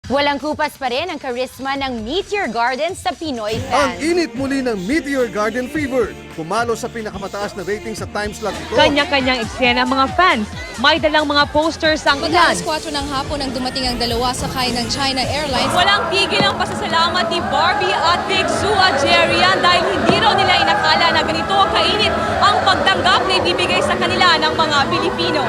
Walang kupas pa rin ang karisma ng Meteor Garden sa Pinoy Ang fans. init muli ng Meteor Garden Fever. Pumalo sa pinakamataas na rating sa time slot ito. Kanya-kanyang eksena ang mga fans. May dalang mga posters ang ilan. Alas 4 ng hapon nang dumating ang dalawa sakay ng China Airlines. Walang tigil ang pasasalamat ni Barbie at Big Sue at Jerian dahil hindi raw nila inakala na ganito kainit ang pagtanggap na ibibigay sa kanila ng mga Pilipino.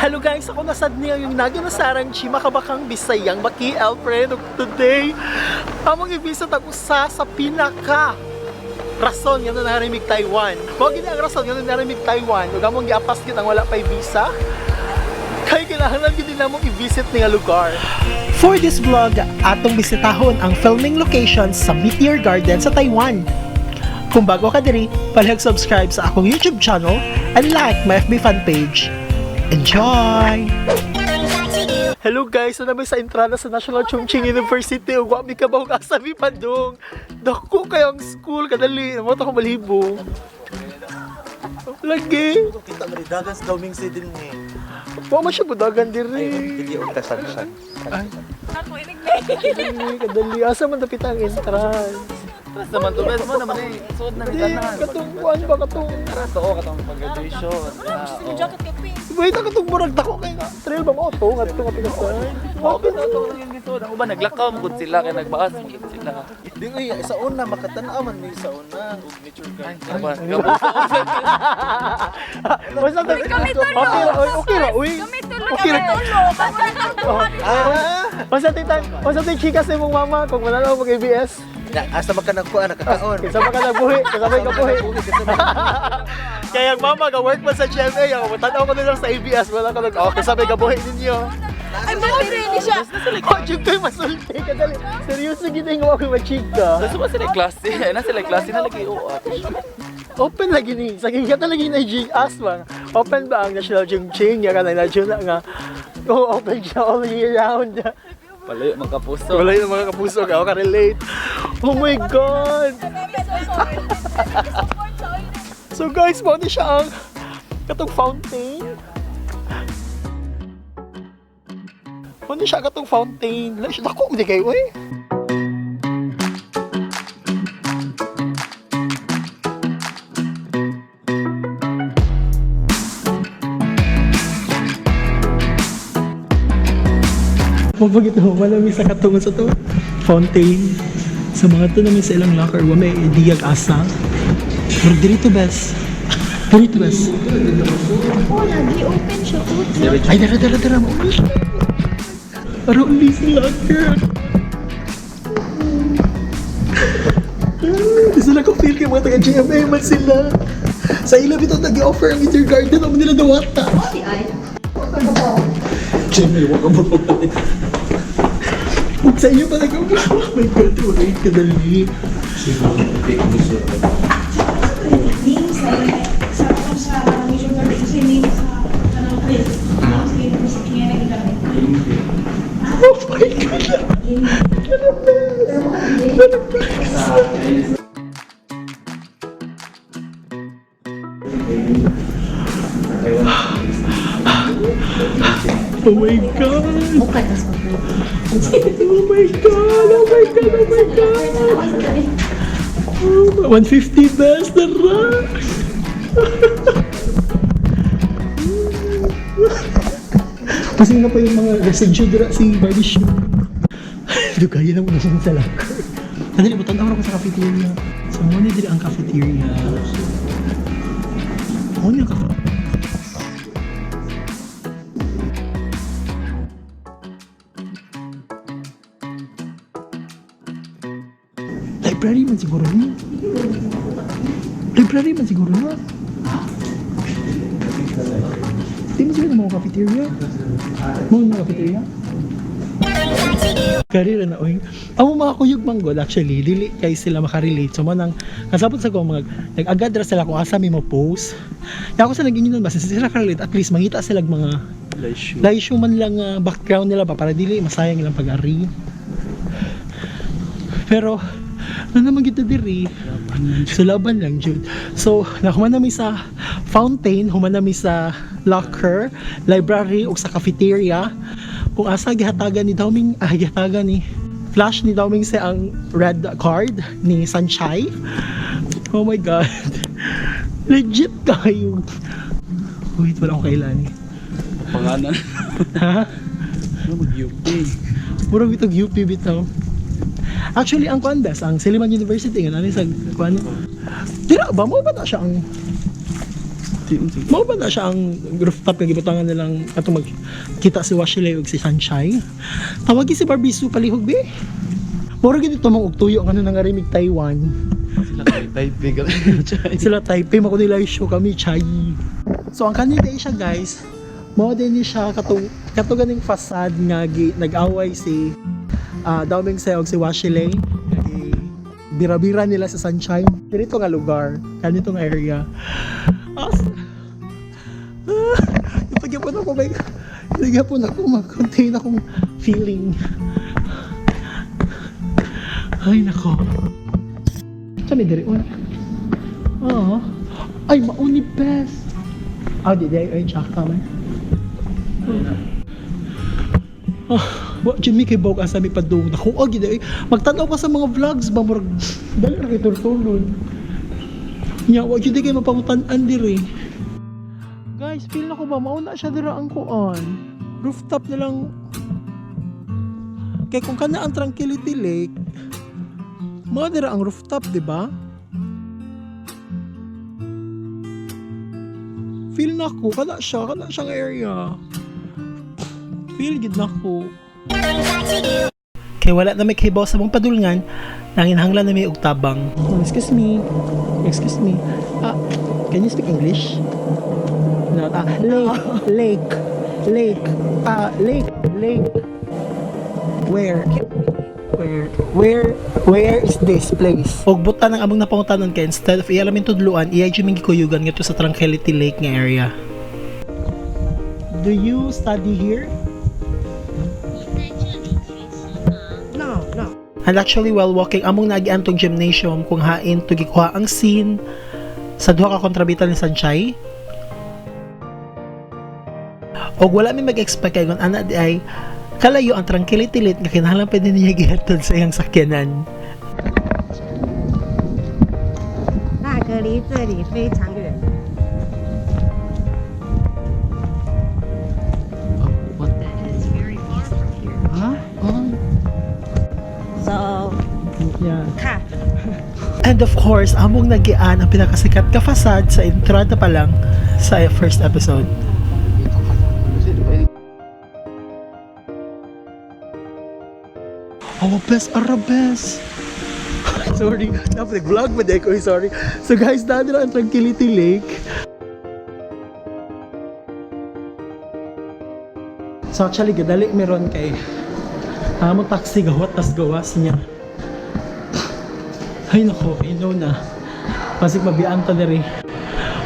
Hello guys, ako nasad niya yung naginasarang Chima Kabakang Bisayang Baki Alfredo today. Among i-visit ako sa pinaka rason nga na narimig Taiwan. Kung gini ang rason nga na narimig Taiwan, ug among giapas gid ang wala pay visa. Kay kinahanglan gid namong i-visit nga lugar. For this vlog, atong bisitahon ang filming locations sa Meteor Garden sa Taiwan. Kung bago ka diri, palihag-subscribe sa akong YouTube channel and like my FB fan page. Enjoy! Hello guys, so namin sa entrada sa National Chongqing University. Ug wa mi kabaw kasabi pa dong. Dako kayang school kadali, mo ta ko malhibo. Lagi. Kita na dagan sa Dauming Sidin ni. Wa man siya budagan diri. Hindi og kasansan. Kadali asa man dapit ang entrance. Tapos naman to, best mo naman eh. Suot na ni Di tanan. katong kuan ba katong. Tara to, katong pag-graduation. Wait, katong murag dako kay nga. Trail ba mo to nga to nga pinasan. Oo, pero ito lang yung dito. Ako ba, naglakaw mo kung sila, kaya nagbaas mo kung sila. Hindi nga, sa una, makatanaw man may sa una. Ug nature garden. Basta okay ra, uy. Okay ra. Basta tin chika sa imong mama kung wala na mag ABS. Asa magkanagkuan, nakakaon. Kasama ka nagbuhi, kasabay ka buhi. Kaya ang mama ga-work pa sa GMA, ako matanaw ko nila sa ABS, wala ka nag, okay, kasabay ka buhi ninyo. Ay, bakit rin siya? Oh, chik ko'y masulti ka dali. Seryoso gini nga ako machika. Gusto ba sila klase? Ay, na sila klase na lagi. Open lagi ni, saging ka talaga na G-As man. Open ba ang National Chongqing? Yan ka na na nga. Oh, open siya all year round. Palayo magkapuso. Wala yung mga kapuso ka, ako ka-relate. Oh my God! So guys, mo na siya ang katong fountain. Mo na siya katong fountain. Wala siya, dako, hindi kayo eh. Mapag ito, malami sa katungo sa to. Fountain. Sa mga to namin sa ilang locker, wa may idiyag asa. Pero dito best. Dito best. Oo, nag-open siya. Ay, dara mo. Pero uli sa locker. Sila ko feel kay mga taga-GMA man sila. Sa ilab ito nag-offer ang Meteor Garden. Ako nila dawata. GMA, wag ang magpapalita. Sa inyo pa nag-offer. Oh my God, wait ka dali. Oh my God! Oh my God! Oh my God! Oh my God! Oh my God! 150 best na rush! Kasi na pa yung mga residue dira si Barbie Shoe. Dugayan na mo na sa locker. Andali, butan ako sa cafeteria. So, muna dili ang cafeteria. Muna yung cafeteria. Library man siguro niya. Library man siguro na. Di mo siguro na mga cafeteria? Mga cafeteria? Karira na, oy. Ang mga kuyog manggod, actually, dili kay sila makarelate. So, manang, kasapot sa ko, nag-agad ra sila kung asa may ma-post. Kaya ako sa naging yun, basta sila karelate, at least, mangita sila mga live show man lang background nila ba, para dili masayang ilang pag-ari. Pero, naman kita diri, so laban lang, Jude. So, nakuman namin sa fountain, human namin sa locker, library, o sa cafeteria. Kung asa gihatagan ni Daoming, gihatagan ni Flash ni Daoming sa ang red card ni Sunshine. Oh my god. Legit kayo. Wait, wala akong kailan eh. Pangalan. Ha? Ano mag-UP? Murag bitog UP bitaw. Actually, ang Kwandas, ang Silliman University, ano sa Kwan? Tira ba? Mo ba na siya ang rooftop na gibutangan nilang atong magkita si Washley ug si Sunshine. Tawagin si Barbie Sue palihog be. Mura gid ito mga ugtuyo ang ano nangarimig Taiwan. Sila kay Taipei. Sila Taipei mako nila show kami chai. So ang kanina siya guys, mo din ni siya katuganing facade nga nag-away si Daoming Seo og si Washley. Bira-bira nila sa Sunshine. Dito nga lugar, kanito nga area. Nagyapon ako mag-contain akong feeling. Ay nako. Saan may diri? Ay mauni best. Di ay tsaka man. Wa Jimmy kay Bog asa mi padung. Ako gid magtanaw ka sa mga vlogs ba murag dali ra kay turtulon. Nya wa jud kay mapangutan-an diri. Guys, feel na ko ba mauna siya dira ang kuan. Rooftop na lang. Kay kung kana ang Tranquility Lake, mao dira ang rooftop, di ba? Feel na ko kana siyang area. Feel gid na ko. Kay wala na may kibaw sa mong padulngan, nanginhanglan na may ugtabang. Excuse me. Can you speak English? No, lake. Where is this place? Og buta ng among napangutanon kay instead of ialamin tudluan, iya jiming gikuyugan ngadto sa Tranquility Lake nga area. Do you study here? No. And actually while walking among nagiantong gymnasium kung hain to gikuha ang scene sa duha ka kontrabitan ni Sanchay. Og wala mi mag-expect kay kung ana di ay kalayo ang Tranquility Lake nga kinahanglan pwede niya gihatod sa iyang sakyanan. 那个离这里非常远。 So, Yeah. ka. And of course, among nagian ang pinakasikat ka facade sa entrada pa lang sa first episode. Oh, best Arabes. Sorry, dapat nag-vlog ba di ko? Sorry. So guys, dahil ang Tranquility Lake. So actually, gadali meron kay among taxi gawat tas gawas niya. Ay nako, ino na. Pasig mabiyan ta diri.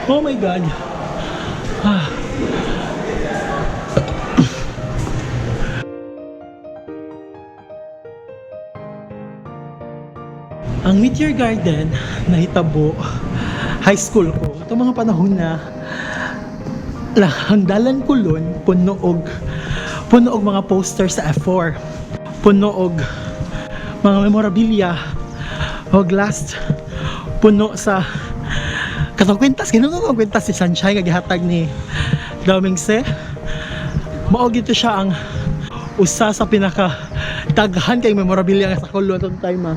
Oh my god. Ang Meteor Garden nahitabo high school ko. Ito mga panahon na hangdalan kulon puno og mga poster sa F4. Puno og mga memorabilia og last puno sa katong kwintas si Sunshine nga gihatag ni Daoming Se. Mao gito siya ang usa sa pinaka daghan kay memorabilia nga sa kulon tong time.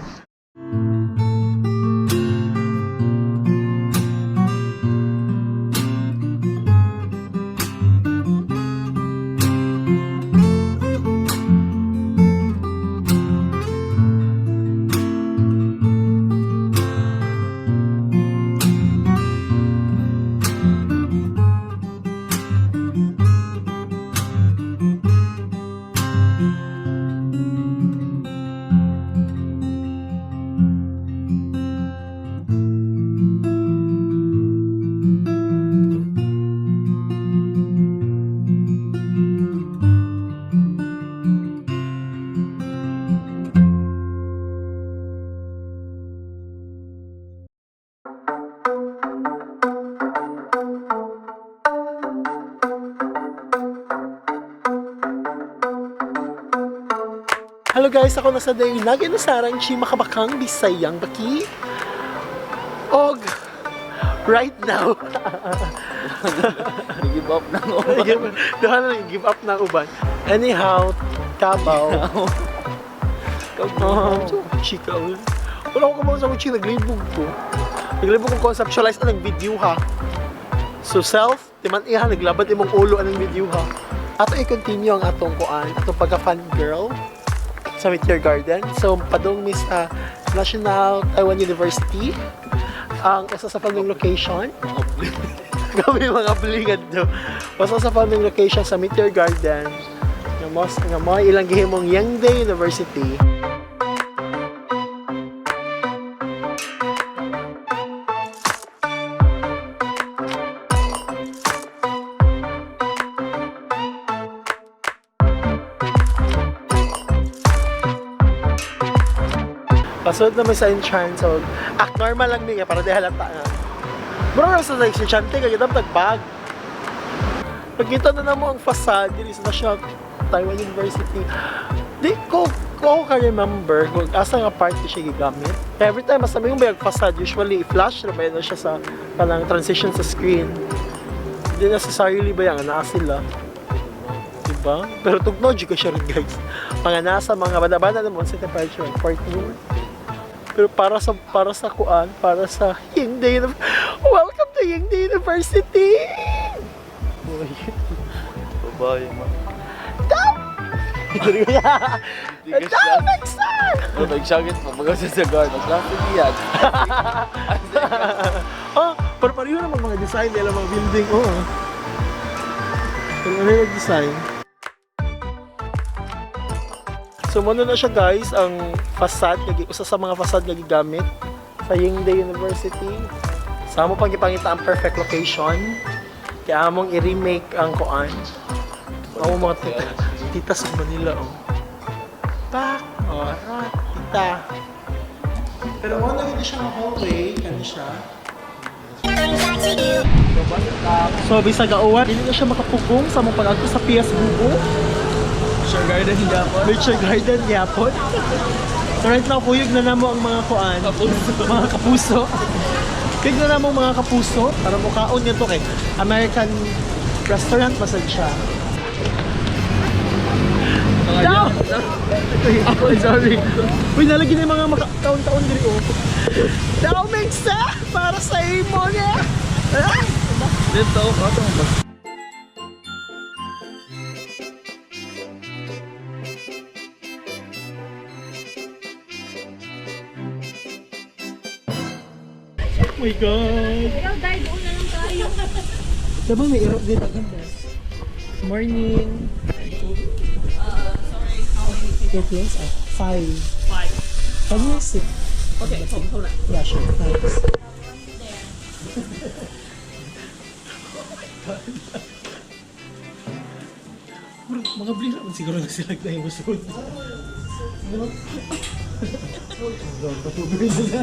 Hello guys, ako nasa day naginasarang chi makabakang bisayang baki. Og right now, Give up na uban. Doon na give up ng uban. Anyhow, Kabaw. Chika. Wala ko kamang sa kuchi, naglibog ko. Naglibog kong conceptualize anong video ha. So self, timan iha, naglabad imong ulo anong video ha. Ato i-continue ang atong kuan, atong pagka-fan girl sa Meteor Garden. So padung mi sa National Taiwan University. Ang isa sa family location. Kami mga blingad do. Basta sa family location sa Meteor Garden. Nga mo ilang gihimong Yangde University. Pasunod naman sa entrance, so, normal lang niya, para di halata nga. Bro, sa estudyante, kaya dapat nagbag. Pagkita na mo ang facade, dito sa National Taiwan University. Di ko ka-remember kung asa nga part siya gigamit. Every time, mas yung bayag facade, usually i-flash na ba yun siya sa parang transition sa screen. Hindi necessarily ba yan, naa sila. Diba? Pero technology ko siya rin guys. Mga nasa mga bada-bada naman sa temperature, 14. Pero para sa kuan, para sa Yingde Welcome to Yingde University! Babae man. Damn, sir! Nagsagit pa pag sa guard. Nagklase diyan. Oh, pero pareho naman mga design nila, mga building. Oh. Pero ano yung design? So, muna na siya guys, ang facade, usa sa mga facade na gigamit sa Yingde University. Sa mo pang ipangita ang perfect location. Kaya among i-remake ang kuan. Ako mga tita sa Manila, oh. Back, oh, right, tita. Pero muna gito siya ng hallway, ano siya. So, bisag gauwan, hindi na siya makapugong sa mong pag-agto sa PS Bubo. Nature Garden Yapon. Nature Garden Yapon. So right now, kuyog na namo ang mga kuan. Mga kapuso. Kuyog na namo ang mga kapuso. Para mukaon nito kay American restaurant masad siya. Down! Sorry. Uy, nalagyan na yung mga taon-taon diri oh. Down, Mingsa! Para sa imo niya! Dito, ato mo ba? Oh my God! Ayaw, dahil doon na lang tayo. Diba may irok dito ganda? Morning! Get close? 5. 5. Can you sit? Okay, hold on. Yeah, sure. Thanks. Mga blira man siguro na sila na yung usod. Patubig nila.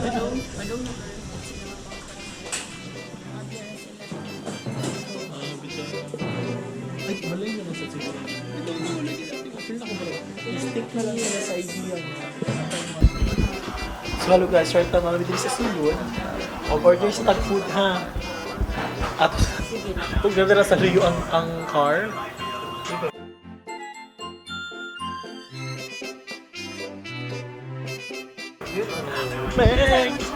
Ay, malay na sa siguro. Stick na lang nila sa idea. So hello guys, right now namin dito sa Sulod. Order sa tag food ha. At kung ganda na sa Rio ang car. Meng!